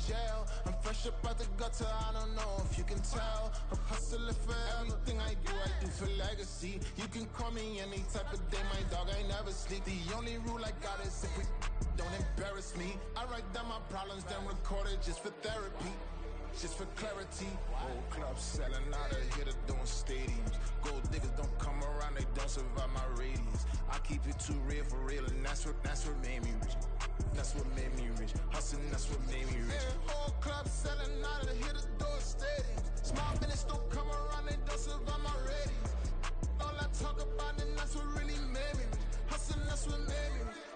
jail. I'm fresh up out the gutter, I don't know if you can tell. I'm hustling for everything I do for legacy. You can call me any type of day, my dog, I never sleep. The only rule I got is if we don't embarrass me. I write down my problems, then record it just for therapy. Just for clarity, whole club selling out of here to doing stadiums. Gold diggers don't come around, they don't survive my radius. I keep it too real for real, and that's what made me rich. That's what made me rich. Hustling, that's what made me rich. Yeah, whole club selling out of here to doing stadiums. Small business don't come around, they don't survive my radius. All I talk about, and that's what really made me rich. Hustling, that's what made me rich.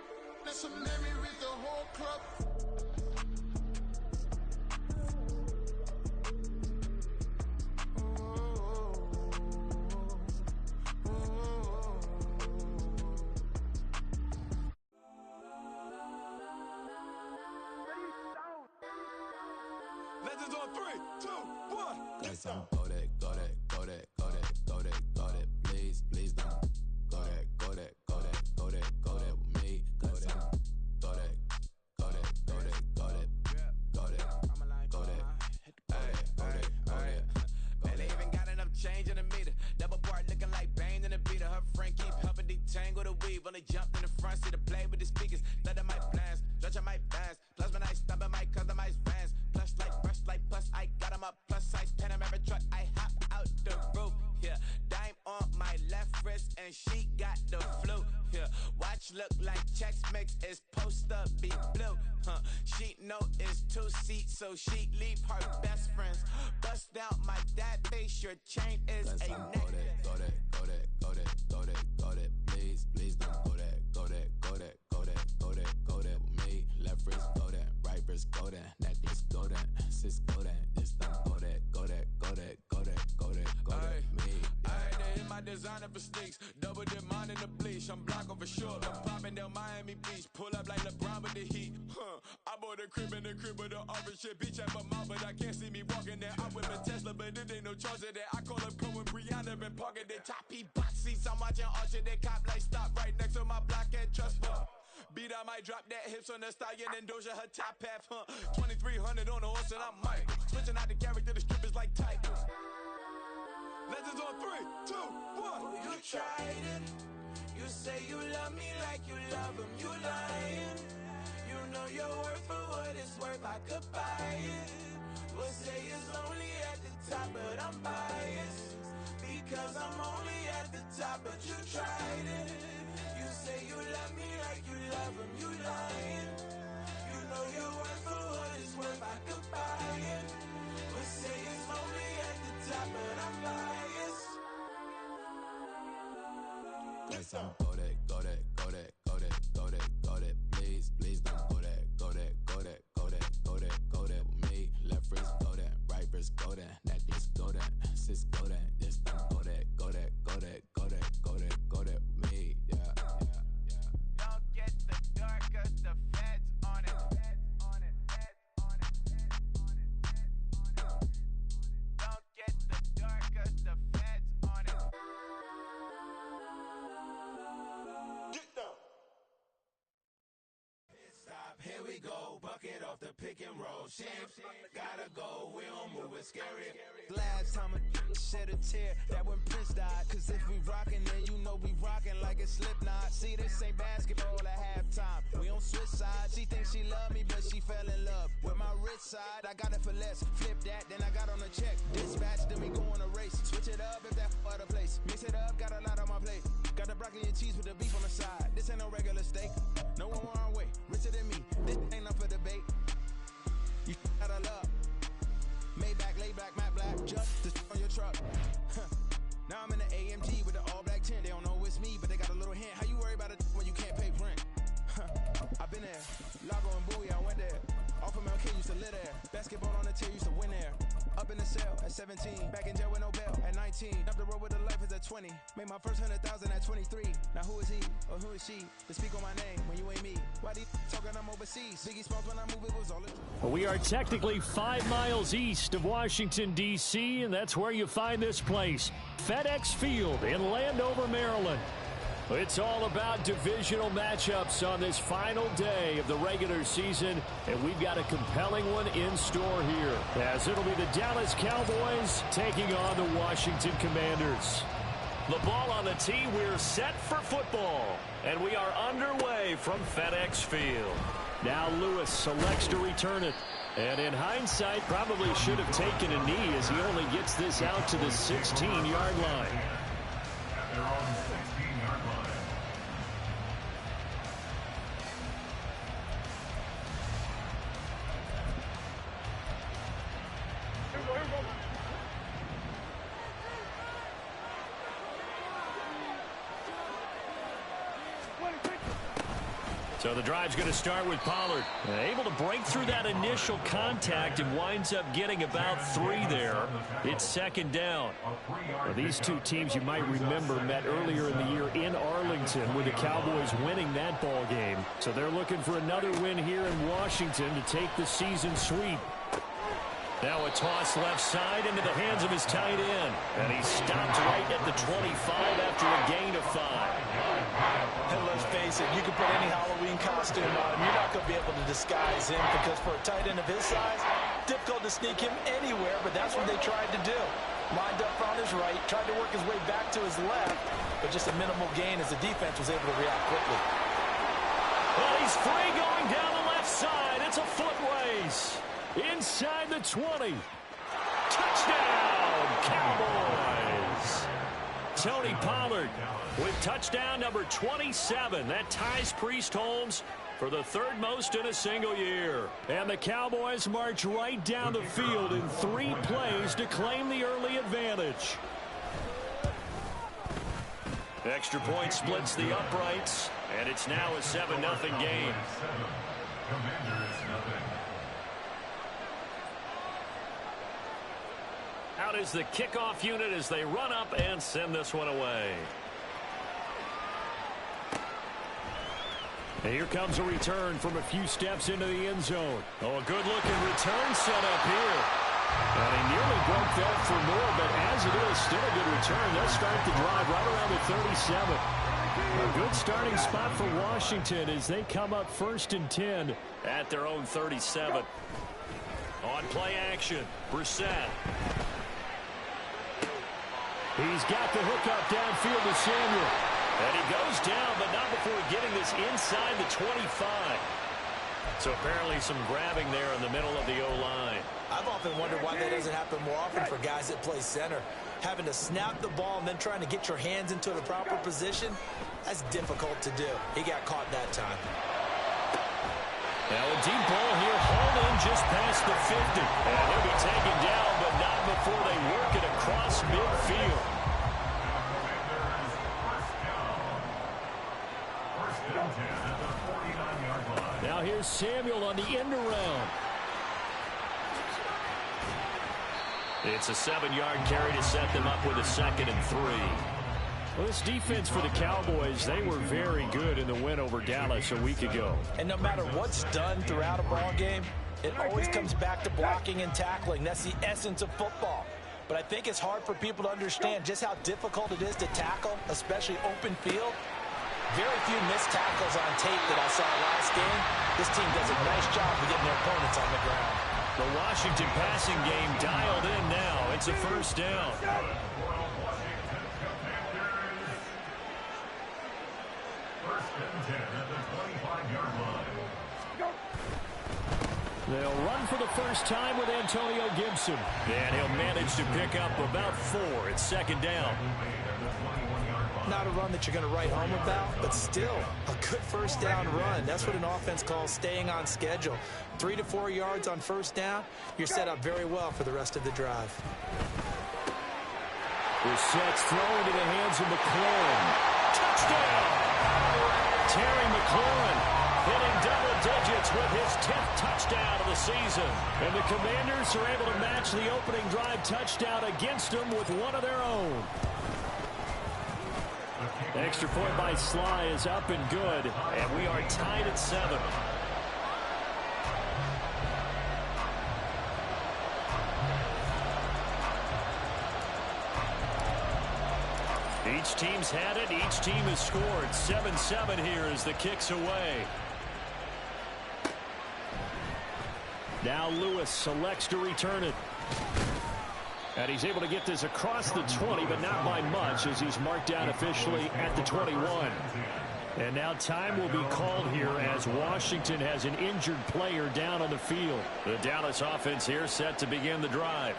That's what made me rich. The whole club. Legends on 3, 2, 1. Got some go that, go that, go that, go that, go that, go that. Please, please don't go that, go that, go that, go that, go that with me. Got some go that, go that, go that, go that, go that, go that, go that. Man, they even got enough change in the meter. Double part looking like Bane in the beater. Her friend keep helping detangle the weave. Only jumped in the front seat to play with the speakers. Let them mic blast, stretch my fast. Plus when I stop at my customized fans. Plus like brush like plus I got them up. Plus size Panamera truck. I hop out the roof. Yeah, dime on my left wrist and she got the flu. Yeah, watch look like Chex Mix is post up be blue. She know it's 2 seats, so she leave her best friends. Bust down my dad face. Your chain is a necklace. Go that, go that, go that, go that, go that. Please, please don't go that, go that, go that, go that, go that, go that with me. Left wrist go that, right wrist go that, necklace go that, sis go that. Just don't go that, go that, go that, go that, go that, go that with me. I had to hit my designer for sneaks. Double dip mine in the bleach. I'm block over short. I'm popping down Miami Beach. Pull up like LeBron with the heat. I bought a crib in the crib with the orange shit. Beach at my mouth, but I can't see me walking there. I whip a Tesla, but it ain't no charge of that. I call up Cohen, Brianna, and parking the top. He box seats. I'm watching Archer. They cop like stop right next to my block and trust fund. Beat, I might drop that hips on the stallion and Doja her top half, 2300 on the horse and I'm Mike. Switching out the character, the strippers like Tigers. Legends on 3, 2, 1. You tried it. You say you love me like you love him. You lying. You know your worth for what it's worth. I could buy it. We'll say it's only at the top, but I'm biased because I'm only at the top. But you tried it. You say you love me like you love him. You lying. You know your worth for what it's worth. I could buy it. We'll say it's only at the top, but I'm biased. Got some go that, go that, go that, go that, go that, go that. Please, please don't go that, go that, go that, go that, go that, go that with me. Left wrist go that, right wrist go that, necklace go that, sis go that. Just don't go that, go that, go that, go that, go that, go that with me. Yeah, yeah, yeah. Don't get the dark 'cause the feds on it. Feds on it. Feds on it. Feds on it. Feds on it. Don't get the dark 'cause the feds on it. Get down. Stop, here we go. Bucket off the pick and roll. Shit, gotta go. We don't move it scary. Last time a shed a tear, that when Prince died. Cause if we rockin', then you know we rockin' like a Slipknot. See, this ain't basketball at halftime. We on switch sides. She thinks she love me, but she fell in love with my rich side. I got it for less. Flip that, then I got on a check. Dispatch, then we go on a race. Switch it up if that other place. Mix it up, got a lot on my plate. Got the broccoli and cheese with the beef on the side. This ain't no regular steak. No one wrong way. Richer than me. This ain't up for debate. You out of love. Maybach, laid back, matte black, just on your truck. Now I'm in the AMG with the all black tint. They don't know it's me, but they got a little hint. How you worry about it when you can't pay rent? I've been there. Lago and Bowie, I went there. Off of Mount K, used to live there. Basketball on the tier, used to win there. Up in the cell at 17. Back in jail with no bail at 19. Up the road with the life is at 20. Made my first 100,000 at 23. Now who is he or who is she to speak on my name when you ain't me? Why do you talking I'm overseas? Biggie Smalls when I move it was all Well, we are technically 5 miles east of Washington, D.C., and that's where you find this place, FedEx Field in Landover, Maryland. It's all about divisional matchups on this final day of the regular season, and we've got a compelling one in store here, as it'll be the Dallas Cowboys taking on the Washington Commanders. The ball on the tee, we're set for football, and we are underway from FedEx Field. Now Lewis selects to return it, and in hindsight, probably should have taken a knee as he only gets this out to the 16-yard line. They're on the 16-yard line. So the drive's going to start with Pollard. Able to break through that initial contact and winds up getting about 3 there. It's second down. Well, these two teams, you might remember, met earlier in the year in Arlington with the Cowboys winning that ball game. So they're looking for another win here in Washington to take the season sweep. Now a toss left side into the hands of his tight end. And he stopped right at the 25 after a gain of 5. And let's face it, you can put any Halloween costume on him. You're not going to be able to disguise him because for a tight end of his size, difficult to sneak him anywhere, but that's what they tried to do. Lined up on his right, tried to work his way back to his left, but just a minimal gain as the defense was able to react quickly. Well, he's free going down the left side. It's a foot race. Inside the 20. Touchdown, Cowboys. Tony Pollard with touchdown number 27. That ties Priest Holmes for the third most in a single year. And the Cowboys march right down the field in 3 plays to claim the early advantage. Extra point splits the uprights, and it's now a 7-0 game. Out is the kickoff unit as they run up and send this one away. And here comes a return from a few steps into the end zone. Oh, a good-looking return set up here. And he nearly broke that for more, but as it is, still a good return. They'll start the drive right around the 37. A good starting spot for Washington as they come up 1st and 10 at their own 37. On play action, Brissett. He's got the hook up downfield to Samuel. And he goes down, but not before getting this inside the 25. So apparently some grabbing there in the middle of the O-line. I've often wondered why that doesn't happen more often for guys that play center. Having to snap the ball and then trying to get your hands into the proper position, that's difficult to do. He got caught that time. Now a deep ball here, hauled in just past the 50. And he'll be taken down, but not before they work it across midfield. Now here's Samuel on the end around. It's a 7-yard carry to set them up with a 2nd and 3. Well, this defense for the Cowboys, they were very good in the win over Dallas a week ago. And no matter what's done throughout a ball game, it always comes back to blocking and tackling. That's the essence of football. But I think it's hard for people to understand just how difficult it is to tackle, especially open field. Very few missed tackles on tape that I saw last game. This team does a nice job of getting their opponents on the ground. The Washington passing game dialed in now. It's a 1st down. They'll run for the first time with Antonio Gibson. And he'll manage to pick up about 4. It's 2nd down. Not a run that you're going to write home about, but still a good 1st down run. That's what an offense calls staying on schedule. 3 to 4 yards on 1st down, you're set up very well for the rest of the drive. Brissett's thrown into the hands of McLaurin. Touchdown! Terry McLaurin hitting double digits with his 10th touchdown of the season. And the Commanders are able to match the opening drive touchdown against them with one of their own. Extra point by Sly is up and good, and we are tied at 7. Each team's had it. Each team has scored. 7-7 here as the kick's away. Now Lewis selects to return it. And he's able to get this across the 20, but not by much as he's marked down officially at the 21. And now time will be called here as Washington has an injured player down on the field. The Dallas offense here set to begin the drive.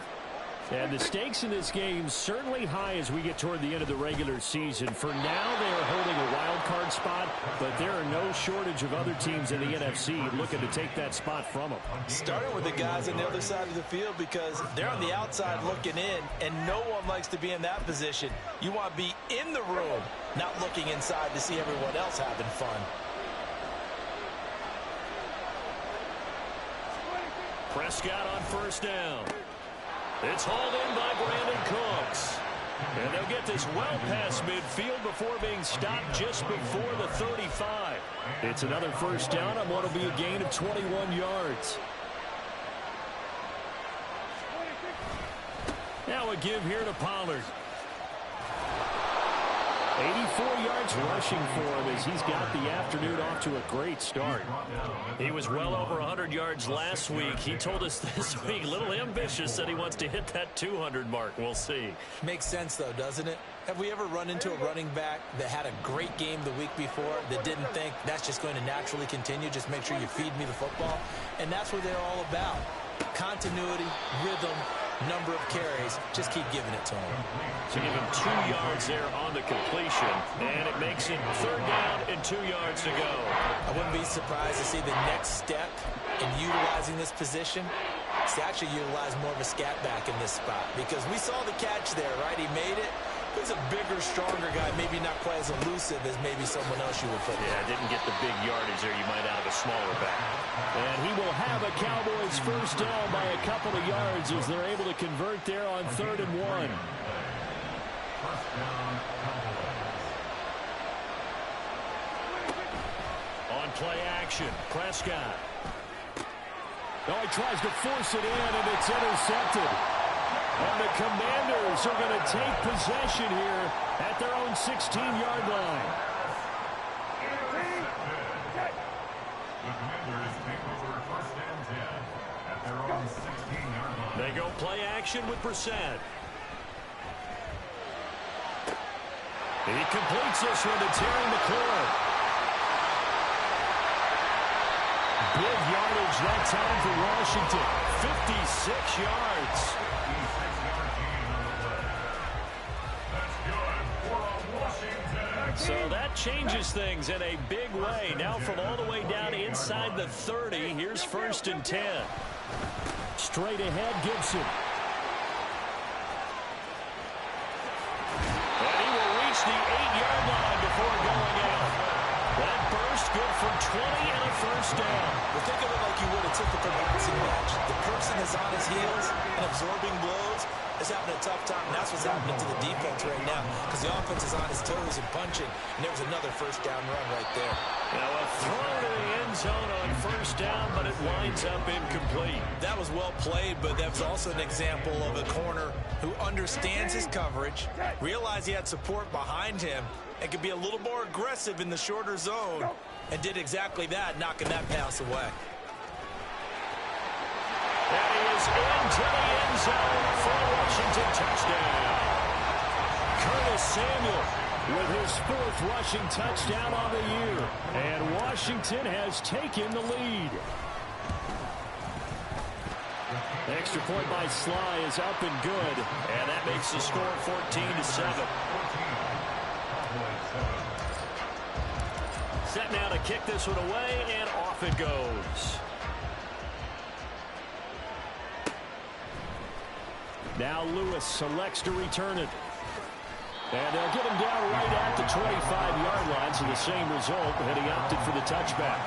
And the stakes in this game certainly high as we get toward the end of the regular season. For now, they are holding a wild card spot, but there are no shortage of other teams in the NFC looking to take that spot from them. Starting with the guys on the other side of the field because they're on the outside looking in, and no one likes to be in that position. You want to be in the room, not looking inside to see everyone else having fun. Prescott on first down. It's hauled in by Brandon Cooks. And they'll get this well past midfield before being stopped just before the 35. It's another first down on what will be a gain of 21 yards. Now a give here to Pollard. 84 yards rushing for him as he's got the afternoon off to a great start. He was well over 100 yards last week. He told us this week, a little ambitious, that he wants to hit that 200 mark. We'll see. Makes sense, though, doesn't it? Have we ever run into a running back that had a great game the week before that didn't think that's just going to naturally continue? Just make sure you feed me the football. And that's what they're all about. Continuity, rhythm, number of carries. Just keep giving it to him. So give him 2 yards there on the completion, and it makes it third down and 2 yards to go. I wouldn't be surprised to see the next step in utilizing this position. To actually utilize more of a scat back in this spot because we saw the catch there, right? He made it. He's a bigger, stronger guy, maybe not quite as elusive as maybe someone else you would put. Yeah, didn't get the big yardage there. You might have a smaller back. And he will have a Cowboys first down by a couple of yards as they're able to convert there on 3rd and 1. On play action, Prescott. Oh, he tries to force it in, and it's intercepted. And the Commanders are going to take possession here at their own 16-yard line. The Commanders take over first and 10 at their own 16-yard line. They go play action with Brissett. He completes this one to Terry McLaurin. Big yardage that time for Washington. 56 yards. So that changes things in a big way. Now from all the way down inside the 30, here's 1st and 10. Straight ahead, Gibson. And he will reach the 8-yard line before going out. That burst good for 20 and a first down. Well, think of it like you would a typical boxing match. The person is on his heels and absorbing blows is having a tough time, and that's what's happening to the defense right now because the offense is on his toes and punching, and there was another first down run right there. Now a throw to the end zone on first down, but it winds up incomplete. That was well played, but that was also an example of a corner who understands his coverage, realized he had support behind him, and could be a little more aggressive in the shorter zone, and did exactly that, knocking that pass away. And he is into the end zone for a Washington touchdown. Curtis Samuel with his 4th rushing touchdown on the year. And Washington has taken the lead. The extra point by Sly is up and good. And that makes the score 14-7. Set now to kick this one away, and off it goes. Now Lewis selects to return it. And they'll get him down right at the 25-yard line, so the same result, and he opted for the touchback.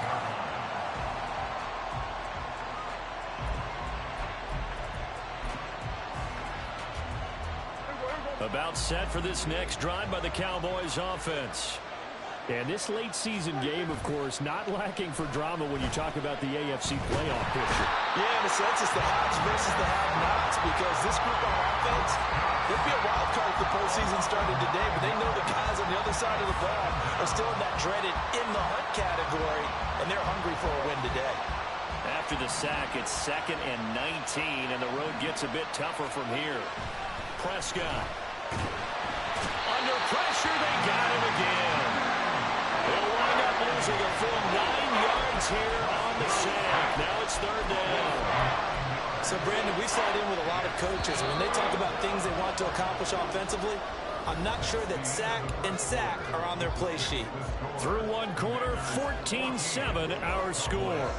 About set for this next drive by the Cowboys offense. And this late season game, of course, not lacking for drama when you talk about the AFC playoff picture. Yeah, in a sense, it's the haves versus the have-nots because this group on offense, they'd be a wild card at the postseason started today, but they know the guys on the other side of the ball are still in that dreaded in the hunt category, and they're hungry for a win today. After the sack, it's 2nd and 19, and the road gets a bit tougher from here. Prescott. Under pressure, they got him again. They'll wind up losing a full 9 yards here on the sack. Now it's 3rd down. So, Brandon, we sat in with a lot of coaches. When they talk about things they want to accomplish offensively, I'm not sure that sack and sack are on their play sheet. Through one quarter, 14-7 our score.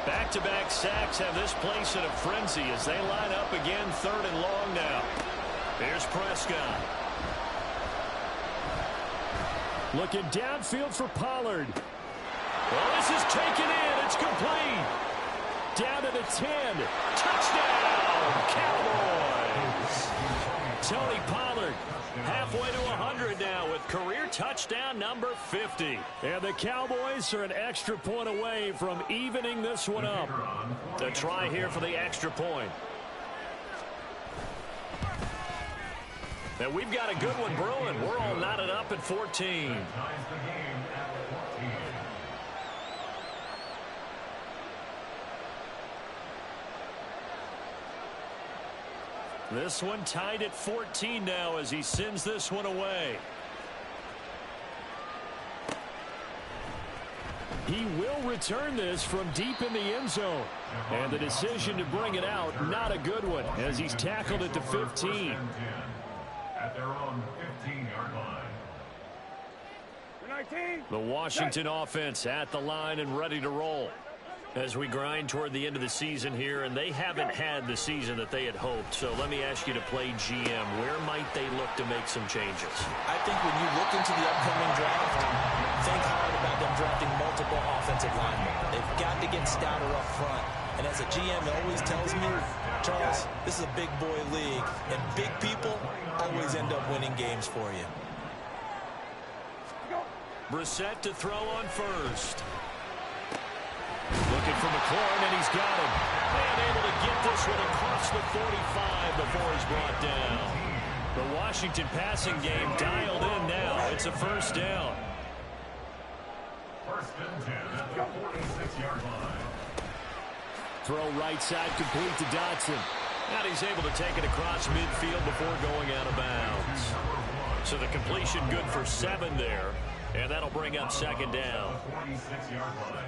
Back-to-back sacks have this place in a frenzy as they line up again 3rd and long now. Here's Prescott. Looking downfield for Pollard. Well, this is taken in. It's complete. Down to the 10. Touchdown, Cowboys. Tony Pollard halfway to 100 now with career touchdown number 50. And the Cowboys are an extra point away from evening this one up. A try here for the extra point. And we've got a good one brewing. We're all knotted up at 14. This one tied at 14 now as he sends this one away. He will return this from deep in the end zone. And the decision to bring it out, not a good one, as he's tackled at the 15. At their own 15-yard line. The Washington offense at the line and ready to roll as we grind toward the end of the season here, and they haven't had the season that they had hoped. So let me ask you to play GM. Where might they look to make some changes? I think when you look into the upcoming draft, think hard about them drafting multiple offensive linemen. They've got to get stouter up front. And as a GM always tells me, Charles, this is a big boy league, and big people always end up winning games for you. Brissett to throw on first. Looking for McLaurin, and he's got him. And able to get this one across the 45 before he's brought down. The Washington passing game dialed in now. It's a 1st down. 1st and 10 at the 46-yard line. Throw right side complete to Dotson. And he's able to take it across midfield before going out of bounds. So the completion good for 7 there. And that'll bring up 2nd down. 46-yard line.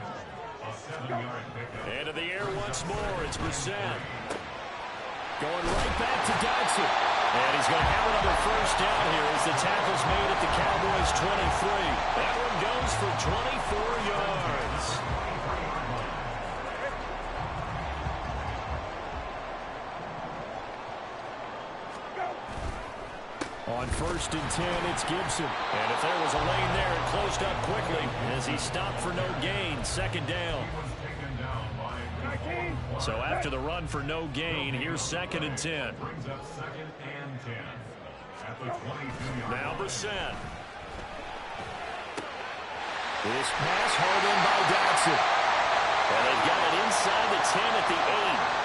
A 7-yard pickup. And to the air once more, it's Brissett. Going right back to Dotson. And he's going to have another 1st down here as the tackle's made at the Cowboys' 23. That one goes for 24 yards. On 1st and 10, it's Gibson. And if there was a lane there, it closed up quickly as he stopped for no gain. 2nd down. So after the run for no gain, here's 2nd and 10. Brings up 2nd and 10 at the 22-yard line. Now Brissett. This pass hauled in by Dotson. And they've got it inside the 10 at the 8.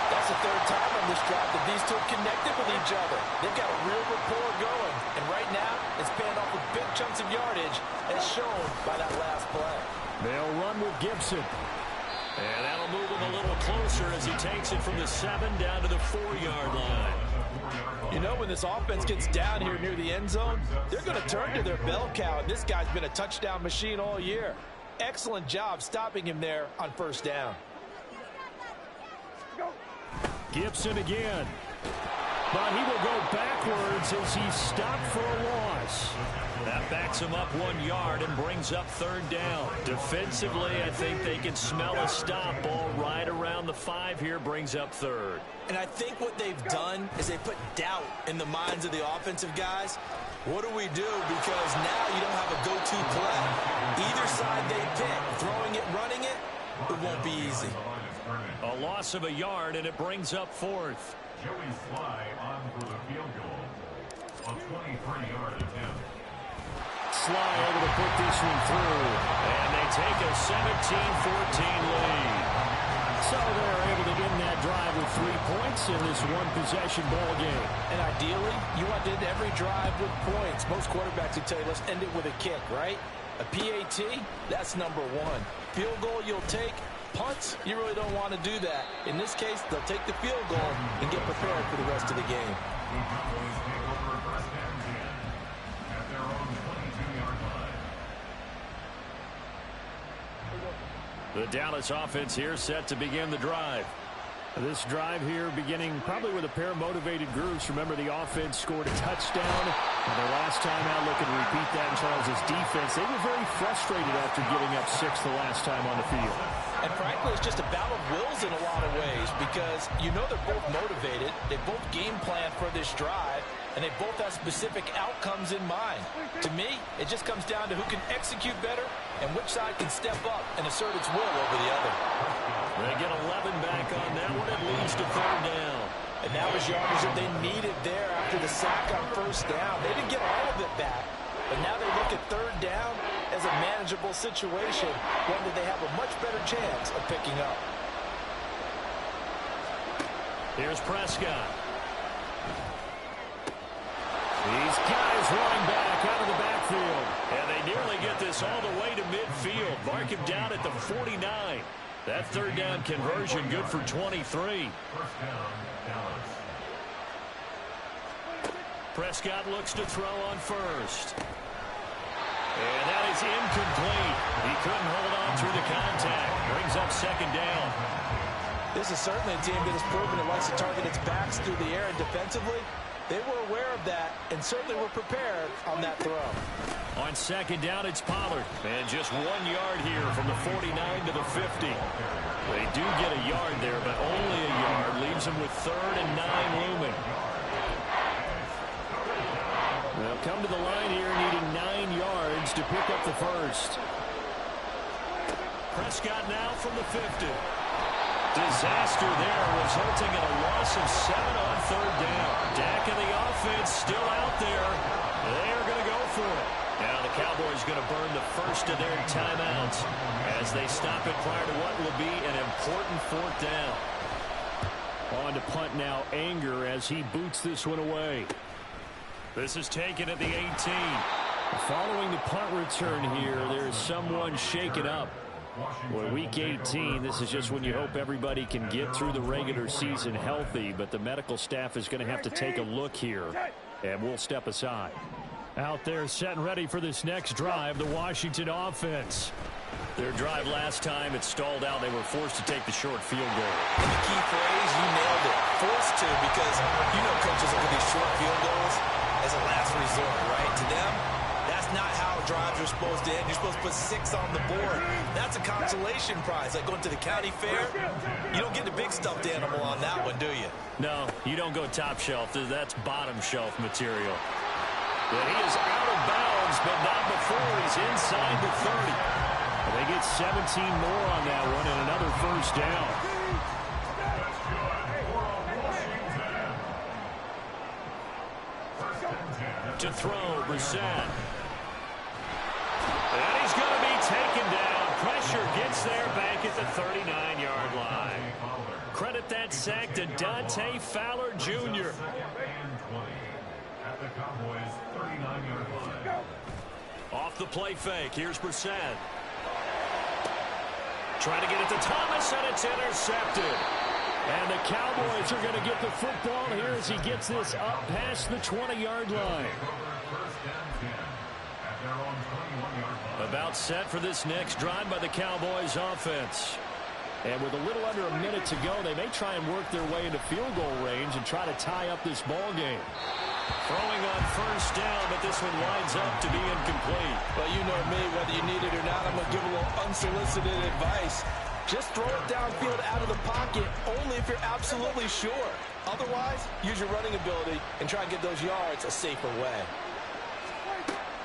That's the 3rd time on this drive that these two have connected with each other. They've got a real rapport going. And right now, it's paying off with big chunks of yardage, as shown by that last play. They'll run with Gibson. And that'll move him a little closer as he takes it from the 7 down to the 4-yard line. You know, when this offense gets down here near the end zone, they're going to turn to their bell cow. And this guy's been a touchdown machine all year. Excellent job stopping him there on 1st down. Gibson again. But he will go backwards as he's stopped for a loss. That backs him up 1 yard and brings up 3rd down. Defensively, I think they can smell a stop ball right around the 5 here, brings up 3rd. And I think what they've done is they put doubt in the minds of the offensive guys. What do we do? Because now you don't have a go-to play. Either side they pick, throwing it, running it, it won't be easy. A loss of a yard, and it brings up 4th. Joey Sly on for the field goal. A 23-yard attempt. Sly able to put this one through. And they take a 17-14 lead. So they're able to end that drive with 3 points in this one-possession ball game. And ideally, you want to end every drive with points. Most quarterbacks would tell you, let's end it with a kick, right? A PAT, that's number one. Field goal you'll take. Punts, you really don't want to do that. In this case, they'll take the field goal and get prepared for the rest of the game. The Cowboys take over first and 10 at their own 22-yard line. The Dallas offense here set to begin the drive. This drive here beginning probably with a pair of motivated groups. Remember, the offense scored a touchdown. And their last time out, looking to repeat that in Charles' defense. They were very frustrated after giving up 6 the last time on the field. And frankly, it's just a battle of wills in a lot of ways because you know they're both motivated. They both game plan for this drive, and they both have specific outcomes in mind. To me, it just comes down to who can execute better and which side can step up and assert its will over the other. They get 11 back on that one. It leads to 3rd down. And that was yardage that they needed there after the sack on 1st down. They didn't get all of it back, but now they look at 3rd down as a manageable situation, one that they have a much better chance of picking up. Here's Prescott. These guys running back out of the backfield. And they nearly get this all the way to midfield. Mark him down at the 49. That 3rd down conversion good for 23. First down, Dallas. Prescott looks to throw on 1st. And that is incomplete. He couldn't hold on through the contact. Brings up 2nd down. This is certainly a team that has proven it likes to target its backs through the air, and defensively, they were aware of that and certainly were prepared on that throw. On 2nd down, it's Pollard. And just 1 yard here from the 49 to the 50. They do get a yard there, but only a yard. Leaves them with 3rd and 9 looming. They'll come to the line here needing 9 yards to pick up the 1st. Prescott now from the 50. Disaster there, resulting in a loss of 7 on 3rd down. Dak and the offense still out there. They are going to go for it. Now the Cowboys going to burn the first of their timeouts as they stop it prior to what will be an important 4th down. On to punt now, Anger as he boots this one away. This is taken at the 18. Following the punt return here, there is someone shaken up. Well, week 18, this is just when you hope everybody can get through the regular season healthy, but the medical staff is going to have to take a look here, and we'll step aside. Out there set and ready for this next drive, the Washington offense. Their drive last time, it stalled out. They were forced to take the short field goal. And the key phrase, you nailed it. Forced to, because you know coaches look at these short field goals as a last resort, right? To them, that's not how drives are supposed to end. You're supposed to put 6 on the board. That's a consolation prize. Like going to the county fair, you don't get the big stuffed animal on that one, do you? No, you don't go top shelf. That's bottom shelf material. But he is out of bounds, but not before he's inside the 30. They get 17 more on that one and another 1st down. To throw, Brissett. And he's going to be taken down. Pressure gets there back at the 39-yard line. Credit that sack to Dante Fowler Jr. At the Cowboys' 39-yard line. Off the play fake, here's Brissett. Trying to get it to Thomas, and it's intercepted. And the Cowboys are going to get the football here as he gets this up past the 20-yard line. About set for this next drive by the Cowboys offense. And with a little under a minute to go, they may try and work their way into field goal range and try to tie up this ball game. Throwing on 1st down, but this one winds up to be incomplete. Well, you know me, whether you need it or not, I'm going to give a little unsolicited advice. Just throw it downfield out of the pocket, only if you're absolutely sure. Otherwise, use your running ability and try and get those yards a safer way.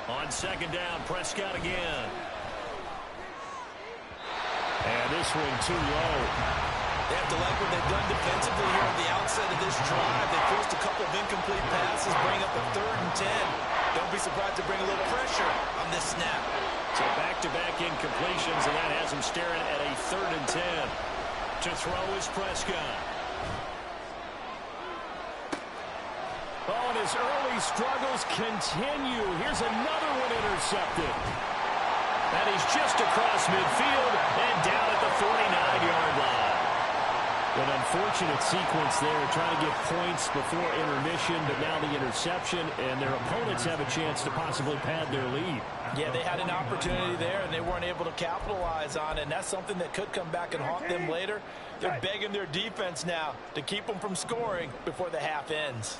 On 2nd down, Prescott again. And this one too low. They have to like what they've done defensively here at the outset of this drive. They forced a couple of incomplete passes, bring up a 3rd and 10. Don't be surprised to bring a little pressure on this snap. So back-to-back incompletions. completions, and that has him staring at a 3rd and 10. To throw is Prescott. Oh, and his early struggles continue. Here's another one intercepted. And he's just across midfield and down at the 49-yard line. An unfortunate sequence there, trying to get points before intermission, but now the interception, and their opponents have a chance to possibly pad their lead. Yeah, they had an opportunity there, and they weren't able to capitalize on it, and that's something that could come back and haunt them later. They're begging their defense now to keep them from scoring before the half ends.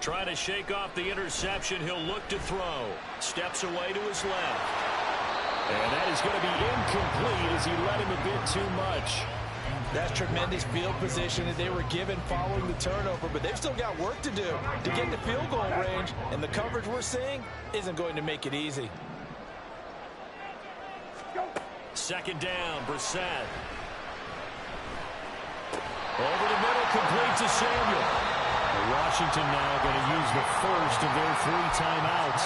Trying to shake off the interception, he'll look to throw. Steps away to his left. And that is going to be incomplete as he led him a bit too much. That's tremendous field position that they were given following the turnover, but they've still got work to do to get to field goal range, and the coverage we're seeing isn't going to make it easy. 2nd down, Brissett. Over the middle, complete to Samuel. Washington now going to use the first of their 3 timeouts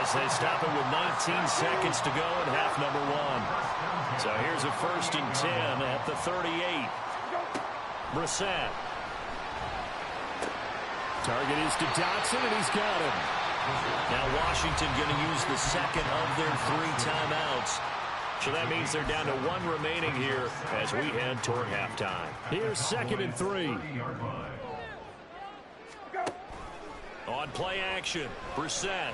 as they stop it with 19 seconds to go in half number 1. So here's a 1st and 10 at the 38. Brissett. Target is to Dotson, and he's got him. Now Washington going to use the 2nd of their 3 timeouts. So that means they're down to 1 remaining here as we head toward halftime. Here's 2nd and 3. On play action, Brissett.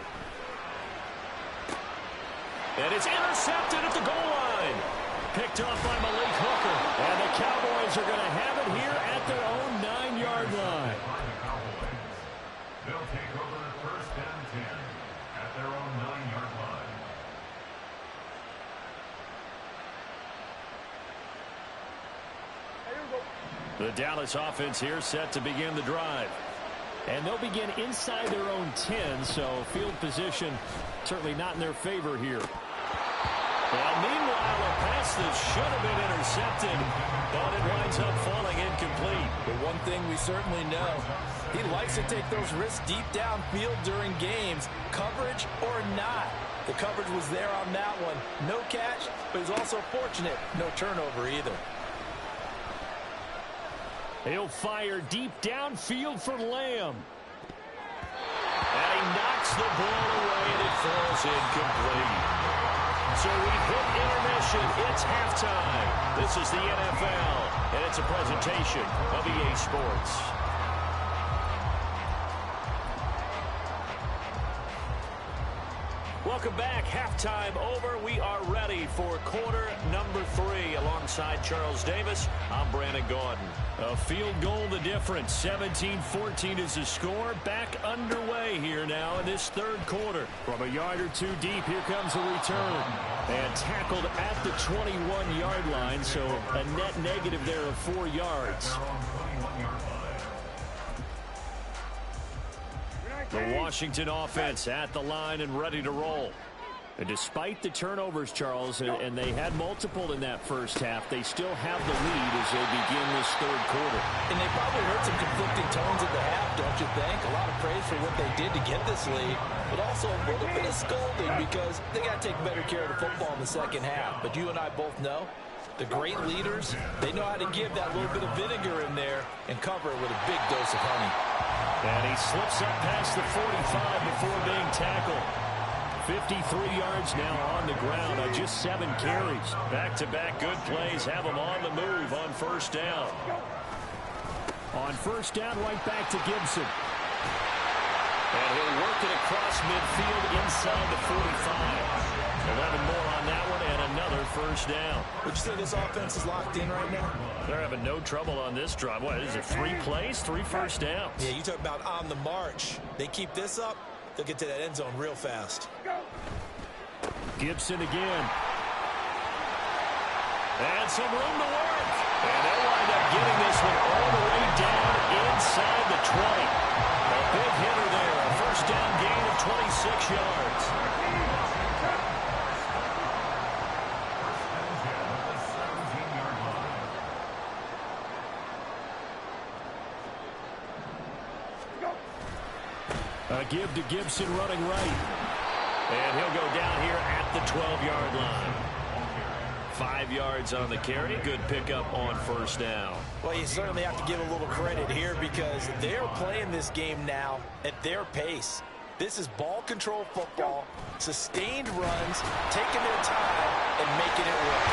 And it's intercepted at the goal line. Picked off by Malik Hooker. And the Cowboys are going to have it here at their own 9-yard line. They'll take over 1st and 10 at their own 9-yard line. The Dallas offense here set to begin the drive. And they'll begin inside their own 10, so field position certainly not in their favor here. Well, meanwhile, a pass that should have been intercepted, but it winds up falling incomplete. But one thing we certainly know, he likes to take those risks deep downfield during games, coverage or not. The coverage was there on that one. No catch, but he's also fortunate. No turnover either. He'll fire deep downfield for Lamb. And he knocks the ball away, and it falls incomplete. So we've hit intermission. It's halftime. This is the NFL, and it's a presentation of EA Sports. Welcome back. Halftime over. We are ready for quarter number 3. Alongside Charles Davis, I'm Brandon Gordon. A field goal the difference. 17-14 is the score. Back underway here now in this 3rd quarter. From a yard or 2 deep, here comes a return. And tackled at the 21-yard line, so a net negative there of 4 yards. The Washington offense at the line and ready to roll. And despite the turnovers, Charles, and they had multiple in that first half, they still have the lead as they begin this 3rd quarter. And they probably heard some conflicting tones at the half, don't you think? A lot of praise for what they did to get this lead, but also a little bit of scolding because they got to take better care of the football in the 2nd half. But you and I both know the great leaders, they know how to give that little bit of vinegar in there and cover it with a big dose of honey. And he slips up past the 45 before being tackled. 53 yards now on the ground on just 7 carries. Back-to-back good plays have him on the move on 1st down. On 1st down, right back to Gibson. And he'll work it across midfield inside the 45. 11 more on that one and another 1st down. Would you say this offense is locked in right now? They're having no trouble on this drive. What is it, 3 plays, 3 first downs? Yeah, you talk about on the march. They keep this up, they'll get to that end zone real fast. Gibson again. And some room to work. And they'll wind up getting this one all the way down inside the 20. A big hitter there. A 1st down gain of 26 yards. A give to Gibson running right. And he'll go down here at the 12-yard line. 5 yards on the carry. Good pickup on first down. Well, you certainly have to give a little credit here because they're playing this game now at their pace. This is ball control football, sustained runs, taking their time, and making it work.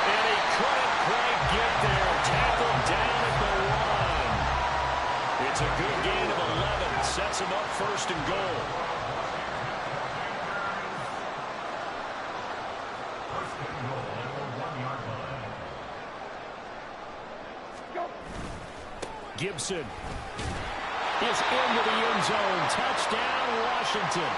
And he couldn't quite get there. Tackled down at the 1. It's a good gain of 11. Sets him up first and goal. First and goal at the 1-yard line. Gibson is into the end zone. Touchdown, Washington.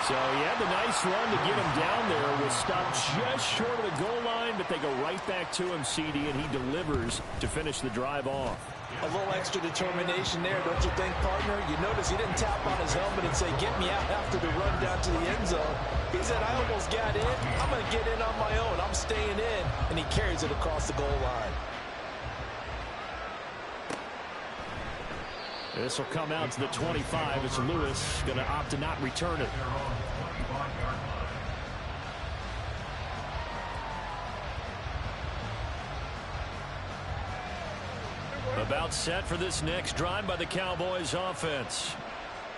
So he had the nice run to get him down there. Was stopped just short of the goal line, but they go right back to him, CD, and he delivers to finish the drive off. A little extra determination there, don't you think, partner? You notice he didn't tap on his helmet and say, get me out after the run down to the end zone. He said, I almost got in. I'm going to get in on my own. I'm staying in. And he carries it across the goal line. This will come out to the 25. It's Lewis going to opt to not return it. About set for this next drive by the Cowboys offense.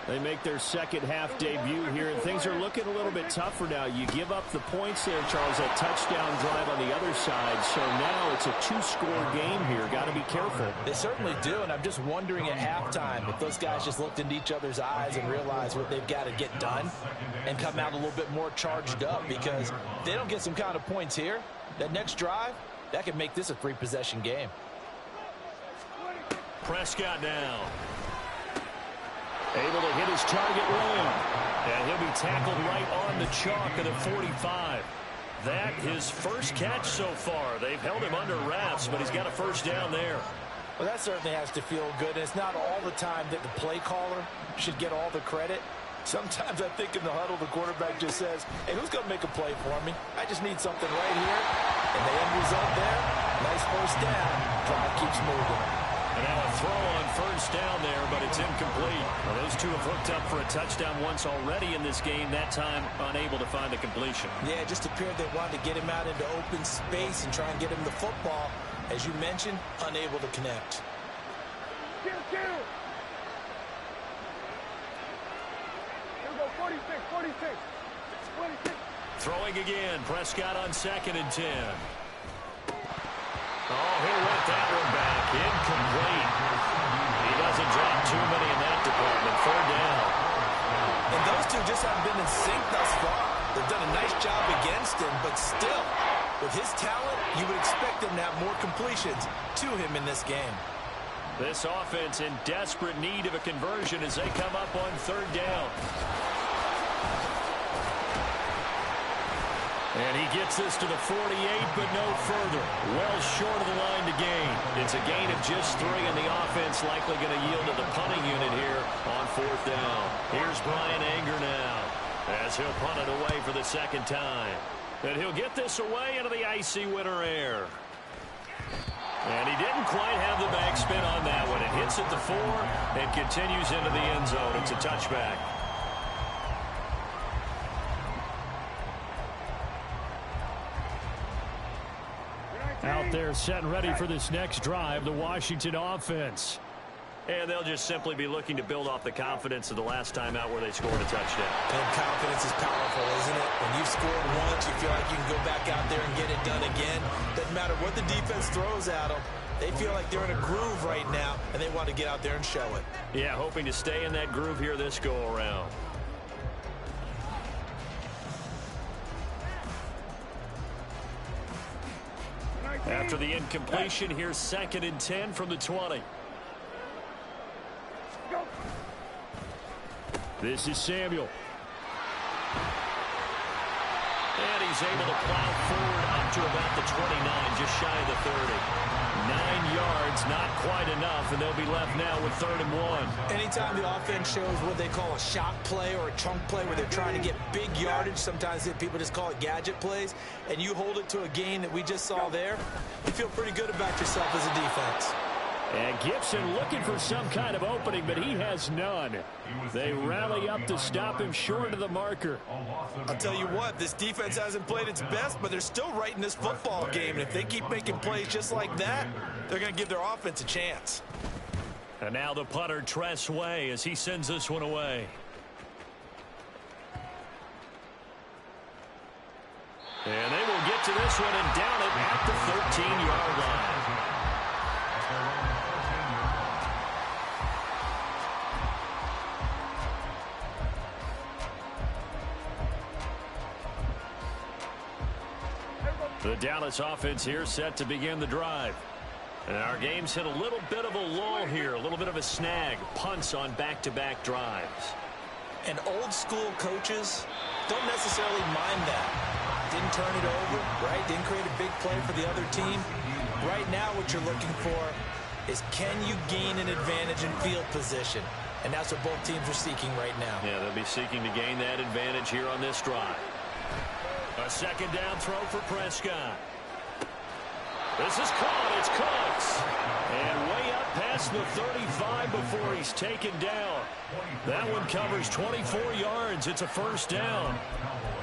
They make their second half debut here, and things are looking a little bit tougher now. You give up the points there, Charles, that touchdown drive on the other side. So now it's a 2-score game here. Got to be careful. They certainly do, and I'm just wondering at halftime if those guys just looked into each other's eyes and realized what they've got to get done and come out a little bit more charged up, because if they don't get some kind of points here, that next drive, that could make this a 3-possession game. Prescott now. Able to hit his target wrong. And he'll be tackled right on the chalk of the 45. That his first catch so far. They've held him under wraps, but he's got a first down there. Well, that certainly has to feel good. And it's not all the time that the play caller should get all the credit. Sometimes I think in the huddle, the quarterback just says, hey, who's going to make a play for me? I just need something right here. And the end result there, nice first down. Drive keeps moving. And now a throw on first down there, but it's incomplete. Well, those two have hooked up for a touchdown once already in this game, that time unable to find the completion. Yeah, it just appeared they wanted to get him out into open space and try and get him the football. As you mentioned, unable to connect. Here we go, 46, 46, 26. Throwing again, Prescott on 2nd and 10. Oh, he'll let that one back. Incomplete. He doesn't drop too many in that department. 3rd down. And those two just haven't been in sync thus far. They've done a nice job against him, but still, with his talent, you would expect them to have more completions to him in this game. This offense in desperate need of a conversion as they come up on 3rd down. And he gets this to the 48, but no further. Well short of the line to gain. It's a gain of just 3, and the offense likely going to yield to the punting unit here on 4th down. Here's Brian Anger now as he'll punt it away for the 2nd time. And he'll get this away into the icy winter air. And he didn't quite have the backspin on that one. It hits at the 4 and continues into the end zone. It's a touchback. Out there set and ready for this next drive, the Washington offense. And they'll just simply be looking to build off the confidence of the last time out where they scored a touchdown. And confidence is powerful, isn't it? When you've scored once, you feel like you can go back out there and get it done again. Doesn't matter what the defense throws at them. They feel like they're in a groove right now, and they want to get out there and show it. Yeah, hoping to stay in that groove here this go-around. After the incompletion, here's 2nd and 10 from the 20. This is Samuel. And he's able to plow forward up to about the 29, just shy of the 30. 9 yards, not quite enough, and they'll be left now with 3rd and 1. Anytime the offense shows what they call a shot play or a chunk play where they're trying to get big yardage, sometimes people just call it gadget plays, and you hold it to a gain that we just saw there, you feel pretty good about yourself as a defense. And Gibson looking for some kind of opening, but he has none. They rally up to stop him short of the marker. I'll tell you what, this defense hasn't played its best, but they're still right in this football game. And if they keep making plays just like that, they're going to give their offense a chance. And now the punter, Tress Way, as he sends this one away. And they will get to this one and down it at the 13-yard line. The Dallas offense here set to begin the drive. And our game's hit a little bit of a lull here, a little bit of a snag. Punts on back-to-back drives. And old-school coaches don't necessarily mind that. Didn't turn it over, right? Didn't create a big play for the other team. Right now what you're looking for is, can you gain an advantage in field position? And that's what both teams are seeking right now. Yeah, they'll be seeking to gain that advantage here on this drive. A second down throw for Prescott. This is caught. It's Cooks. And way up past the 35 before he's taken down. That one covers 24 yards. It's a first down.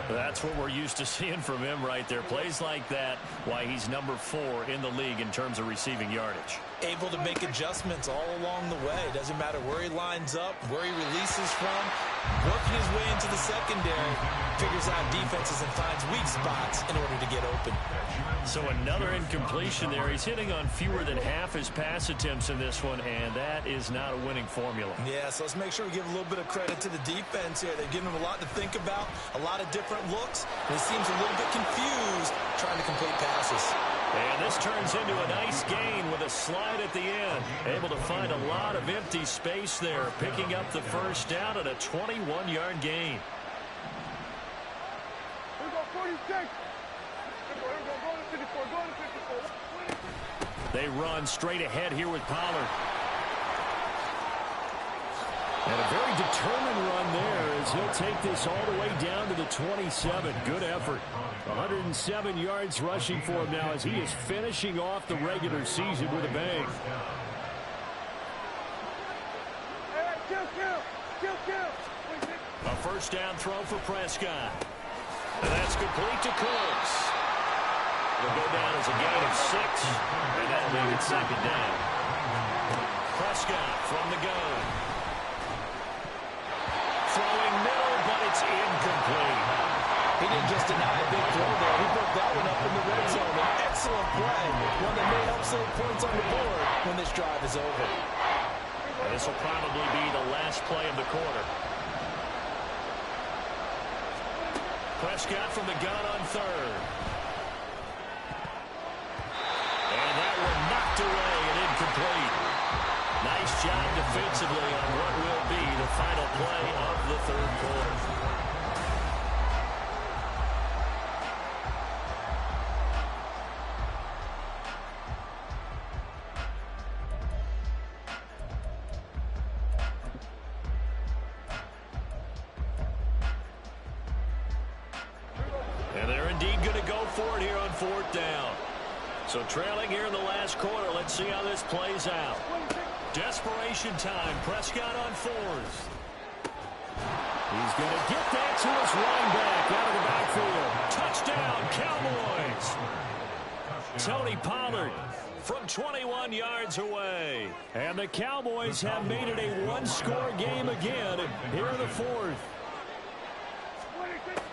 That's what we're used to seeing from him right there. Plays like that, why he's number 4 in the league in terms of receiving yardage. Able to make adjustments all along the way. Doesn't matter where he lines up, where he releases from. Working his way into the secondary. Figures out defenses and finds weak spots in order to get open. So another incompletion there. He's hitting on fewer than half his pass attempts in this one, and that is not a winning formula. Yeah, so let's make sure we give a little bit of credit to the defense here. They've given him a lot to think about, a lot of different looks, and he seems a little bit confused trying to complete passes. And this turns into a nice gain with a slide at the end. Able to find a lot of empty space there, picking up the first down at a 21-yard gain. Here we go, 46. They run straight ahead here with Pollard. And a very determined run there as he'll take this all the way down to the 27. Good effort. 107 yards rushing for him now as he is finishing off the regular season with a bang. A first down throw for Prescott. And that's complete to Cooks. It'll go down as a gain of 6, and that'll make it second down. Prescott from the gun. Throwing middle, but it's incomplete. He didn't just deny a big throw there. He broke that one up in the red zone. An excellent play. One that may help save points on the board when this drive is over. And this will probably be the last play of the quarter. Prescott from the gun on third. And that one knocked away and incomplete. Nice job defensively on what will be the final play of the third quarter. And they're indeed going to go for it here on fourth down. So trailing here in the last quarter. Let's see how this plays out. Desperation time. Prescott on fourth. He's going to get that to his running back out of the backfield. Touchdown, Cowboys. Tony Pollard from 21 yards away. And the Cowboys have made it a one-score game again here in the fourth.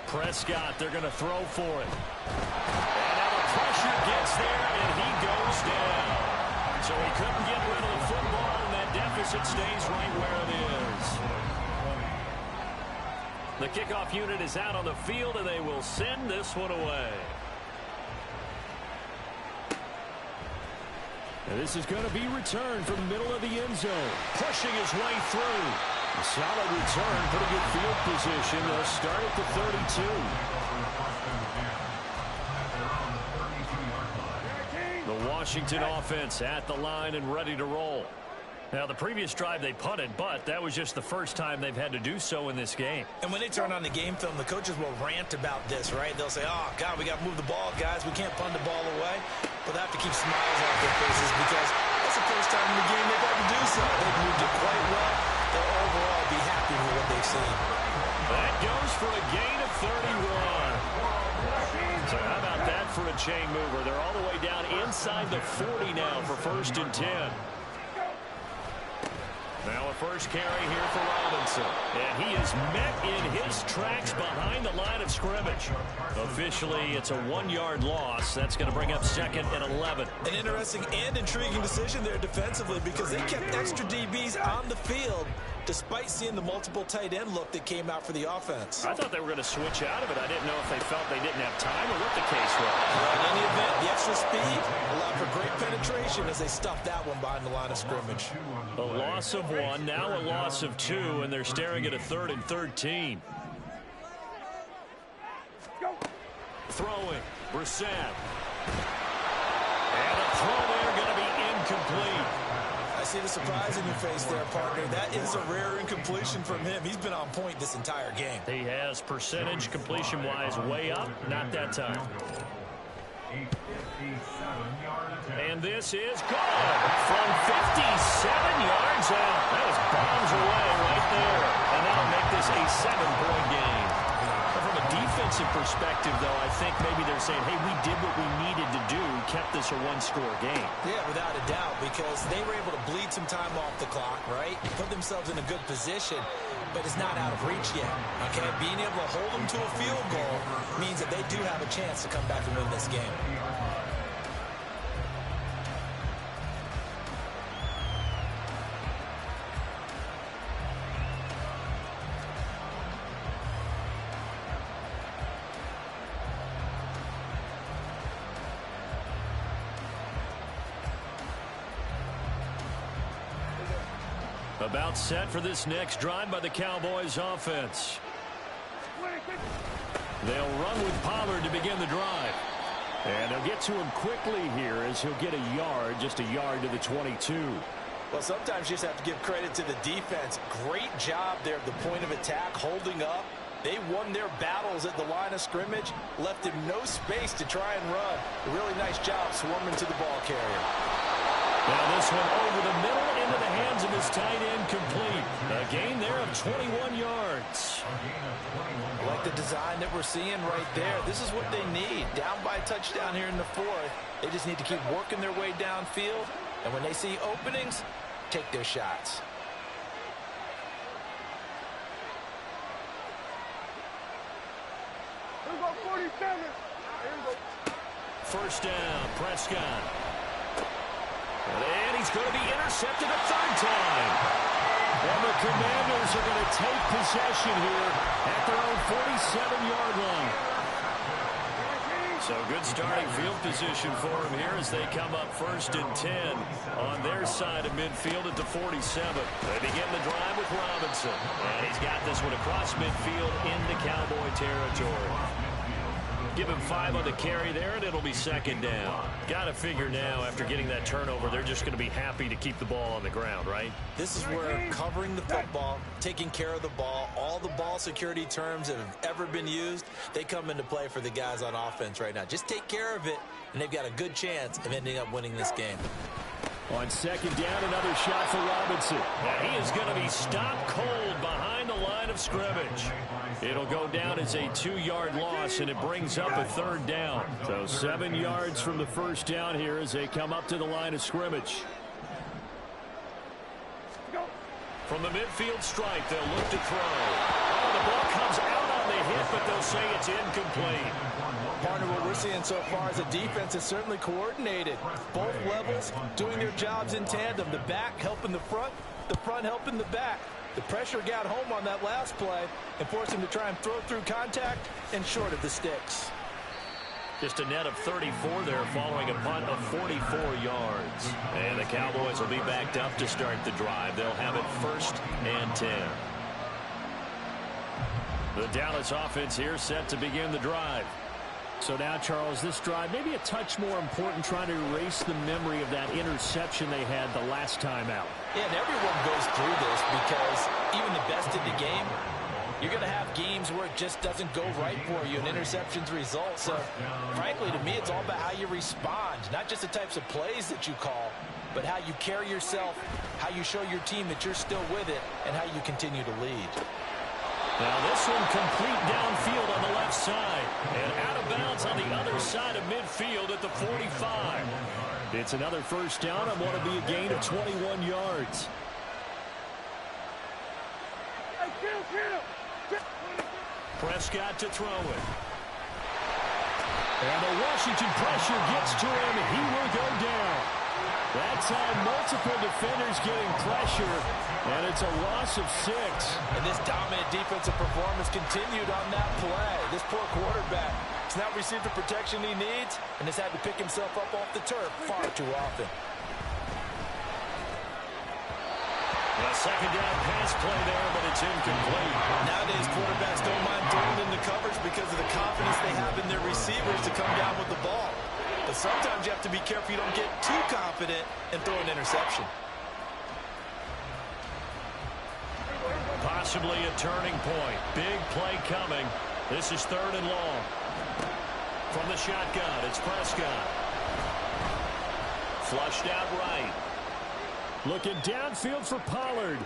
Prescott, they're going to throw for it. And now the pressure gets there, and he goes down. So he couldn't get rid of the football, and that deficit stays right where it is. The kickoff unit is out on the field, and they will send this one away. And this is going to be returned from the middle of the end zone. Pushing his way through. A solid return, pretty good field position. They'll start at the 32. The Washington offense at the line and ready to roll. Now, the previous drive they punted, but that was just the first time they've had to do so in this game. And when they turn on the game film, the coaches will rant about this, right? They'll say, oh, God, we got to move the ball, guys. We can't punt the ball away. But they have to keep smiles off their faces because that's the first first time in the game they've had to do so. They've moved it quite well. They'll overall be happy with what they've seen. That goes for a gain of 31. So how about that for a chain mover? They're all the way down inside the 40 now for 1st and 10. Now a first carry here for Robinson. And he is met in his tracks behind the line of scrimmage. Officially, it's a 1-yard loss. That's going to bring up 2nd and 11. An interesting and intriguing decision there defensively because they kept extra DBs on the field despite seeing the multiple tight end look that came out for the offense. I thought they were going to switch out of it. I didn't know if they felt they didn't have time or what the case was. Well, in any event, the extra speed allowed for great penetration as they stuffed that one behind the line of scrimmage. A loss of 1, now a loss of 2, and they're staring at a 3rd and 13. Throwing, Brissett. And a throw there going to be incomplete. I see the surprise in your face there, partner. That is a rare incompletion from him. He's been on point this entire game. He has percentage completion-wise way up, not that time. And this is good from 57 yards out. That was bombs away right there. And that'll make this a 7-point game. From a defensive perspective, though, I think maybe they're saying, hey, we did what we needed to do, kept this a 1-score game. Yeah, without a doubt, because they were able to bleed some time off the clock, right? Put themselves in a good position, but it's not out of reach yet. Okay, being able to hold them to a field goal means that they do have a chance to come back and win this game. About set for this next drive by the Cowboys offense. They'll run with Pollard to begin the drive. And they'll get to him quickly here as he'll get a yard, just a yard to the 22. Well, sometimes you just have to give credit to the defense. Great job there at the point of attack, holding up. They won their battles at the line of scrimmage, left him no space to try and run. A really nice job swarming to the ball carrier. Now this one over the middle into the hands of his tight end complete. A gain there of 21 yards. I like the design that we're seeing right there. This is what they need. Down by a touchdown here in the 4th. They just need to keep working their way downfield. And when they see openings, take their shots. Here we go, 47. Here we go. First down, Prescott. And he's going to be intercepted a 3rd time. And the Commanders are going to take possession here at their own 47-yard line. So good starting field position for him here as they come up 1st and 10 on their side of midfield at the 47. They begin the drive with Robinson. And he's got this one across midfield into Cowboy territory. Give him 5 on the carry there, and it'll be 2nd down. Got to figure now, after getting that turnover, they're just going to be happy to keep the ball on the ground, right? This is where covering the football, taking care of the ball, all the ball security terms that have ever been used, they come into play for the guys on offense right now. Just take care of it, and they've got a good chance of ending up winning this game. On 2nd down, another shot for Robinson. And he is going to be stopped cold behind the line of scrimmage. It'll go down as a 2-yard loss, and it brings up a 3rd down. So 7 yards from the first down here as they come up to the line of scrimmage. From the midfield stripe, they'll look to throw. Oh, the ball comes out on the hit, but they'll say it's incomplete. Partner, what we're seeing so far is the defense is certainly coordinated. Both levels doing their jobs in tandem. The back helping the front helping the back. The pressure got home on that last play and forced him to try and throw through contact and short of the sticks. Just a net of 34 there following a punt of 44 yards. And the Cowboys will be backed up to start the drive. They'll have it 1st and 10. The Dallas offense here set to begin the drive. So now, Charles, this drive maybe a touch more important, trying to erase the memory of that interception they had the last time out. Yeah, and everyone goes through this because even the best in the game, you're going to have games where it just doesn't go right for you and interceptions result. So, frankly, to me, it's all about how you respond, not just the types of plays that you call. but how you carry yourself, how you show your team that you're still with it, and how you continue to lead. Now this one complete downfield on the left side. And out of bounds on the other side of midfield at the 45. It's another first down on what will be a gain of 21 yards. Prescott to throw it. And the Washington pressure gets to him. He will go down. That time, multiple defenders getting pressure, and it's a loss of 6. And this dominant defensive performance continued on that play. This poor quarterback has not received the protection he needs and has had to pick himself up off the turf far too often. A second down pass play there, but it's incomplete. Nowadays, quarterbacks don't mind throwing into coverage because of the confidence they have in their receivers to come down with the ball. But sometimes you have to be careful you don't get too confident and throw an interception. Possibly a turning point. Big play coming. This is 3rd and long. From the shotgun, it's Prescott. Flushed out right. Looking downfield for Pollard.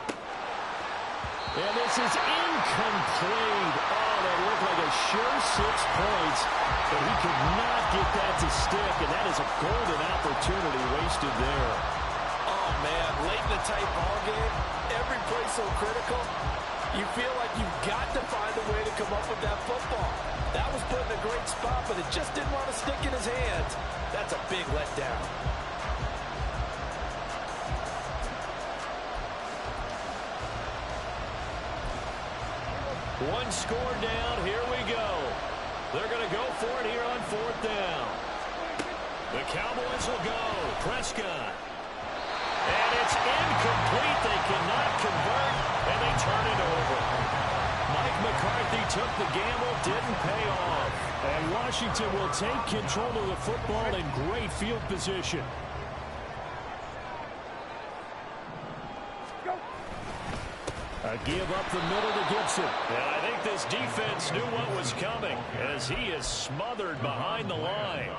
And this is incomplete. Oh, that looked like a sure 6 points. But he could not get that to stick. And that is a golden opportunity wasted there. Oh, man. Late in a tight ball game. Every play so critical. You feel like you've got to find a way to come up with that football. That was put in a great spot, but it just didn't want to stick in his hands. That's a big letdown. One score down. Here we go. They're going to go for it here on 4th down. The Cowboys will go. Prescott. And it's incomplete. They cannot convert, and they turn it over. Mike McCarthy took the gamble, didn't pay off. And Washington will take control of the football in great field position. A give up the middle to Gibson. And I think this defense knew what was coming as he is smothered behind the line.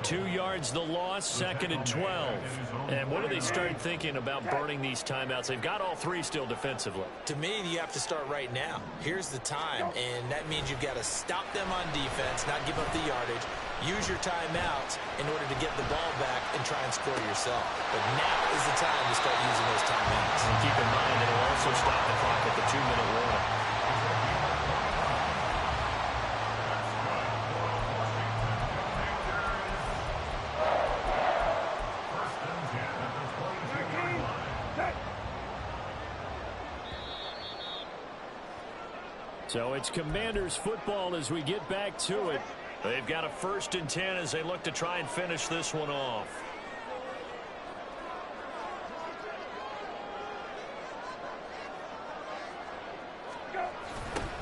2 yards the loss, 2nd and 12. And what do they start thinking about burning these timeouts? They've got all 3 still defensively. To me, you have to start right now. Here's the time, and that means you've got to stop them on defense, not give up the yardage, use your timeouts in order to get the ball back and try and score yourself. But now is the time to start using those timeouts. And keep in mind that it'll also stop the clock at the 2-minute warning. So it's Commanders football as we get back to it. They've got a 1st and 10 as they look to try and finish this one off.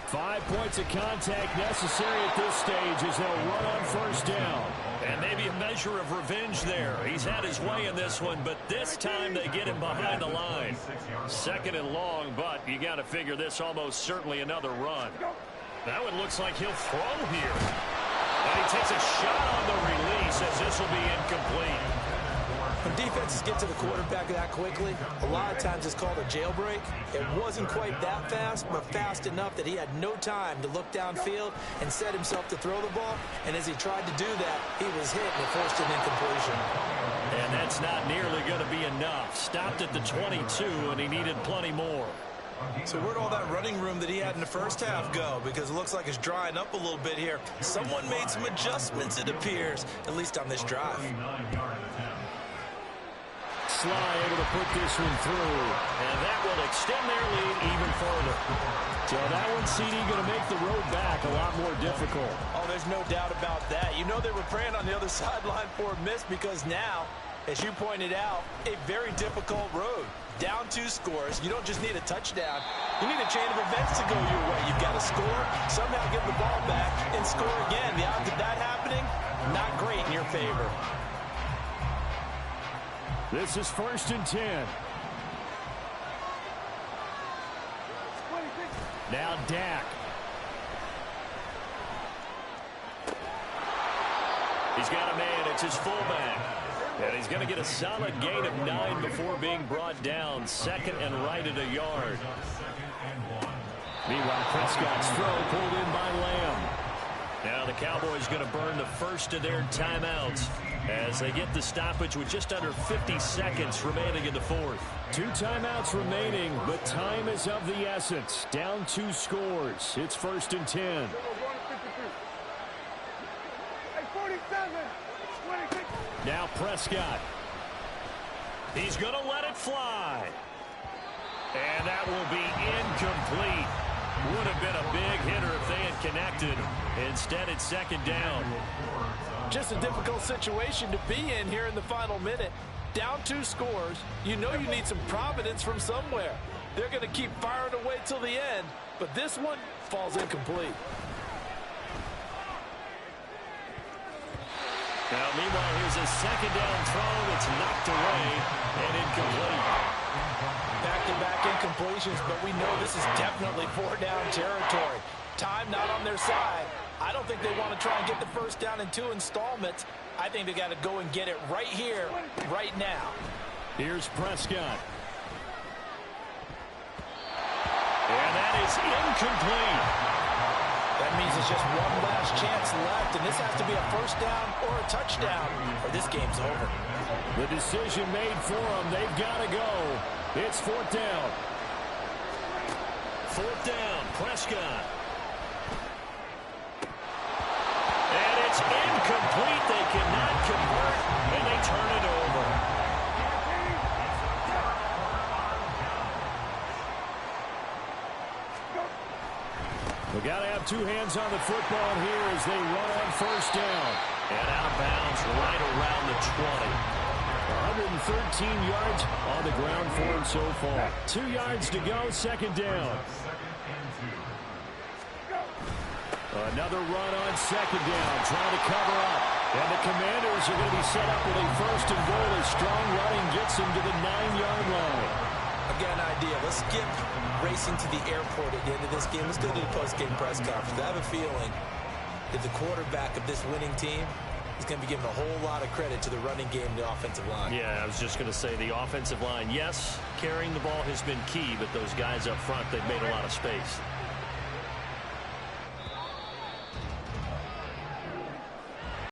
Five points of contact necessary at this stage as they'll run on 1st down. And maybe a measure of revenge there. He's had his way in this one, but this time they get him behind the line. 2nd and long, but you got to figure this almost certainly another run. That one looks like he'll throw here. And he takes a shot on the release as this will be incomplete. When defenses get to the quarterback that quickly, a lot of times it's called a jailbreak. It wasn't quite that fast, but fast enough that he had no time to look downfield and set himself to throw the ball. And as he tried to do that, he was hit and forced an incompletion. And that's not nearly going to be enough. Stopped at the 22, and he needed plenty more. So where'd all that running room that he had in the first half go? Because it looks like it's drying up a little bit here. Someone made some adjustments, it appears, at least on this drive. Sly able to put this one through, and that will extend their lead even further. So that one, CD, going to make the road back a lot more difficult. Oh, there's no doubt about that. You know they were praying on the other sideline for a miss because now, as you pointed out, a very difficult road. Down 2 scores. You don't just need a touchdown. You need a chain of events to go your way. You've got to score, somehow get the ball back, and score again. The odds of that happening, not great in your favor. This is 1st and 10. Now Dak. He's got a man. It's his fullback. And he's going to get a solid gain of 9 before being brought down. Second and right at a yard. Meanwhile, Prescott's throw pulled in by Lamb. Now the Cowboys going to burn the first of their timeouts as they get the stoppage with just under 50 seconds remaining in the fourth. 2 timeouts remaining, but time is of the essence. Down 2 scores. It's 1st and 10. Now Prescott. He's going to let it fly. And that will be incomplete. Would have been a big hitter if they had connected. Instead, it's second down. Just a difficult situation to be in here in the final minute. Down 2 scores. You know you need some providence from somewhere. They're going to keep firing away till the end, but this one falls incomplete. Now, meanwhile, here's a second down throw that's knocked away and incomplete. Back-to-back incompletions, but we know this is definitely 4-down territory. Time not on their side. I don't think they want to try and get the first down in 2 installments. I think they got to go and get it right here, right now. Here's Prescott. And that is incomplete. That means it's just one last chance left, and this has to be a first down or a touchdown, or this game's over. The decision made for them. They've got to go. It's 4th down. 4th down, Prescott. And it's incomplete. They cannot convert, and they turn it over. They got to have 2 hands on the football here as they run on 1st down. And out of bounds right around the 20. 113 yards on the ground for him so far. 2 yards to go, 2nd down. Another run on 2nd down, trying to cover up. And the Commanders are going to be set up with a 1st and goal as strong running gets them to the 9-yard line. Again, idea. Let's skip racing to the airport at the end of this game. Let's go to the post-game press conference. I have a feeling that the quarterback of this winning team is going to be given a whole lot of credit to the running game and the offensive line. Yeah, I was just going to say the offensive line, yes, carrying the ball has been key, but those guys up front, they've made a lot of space.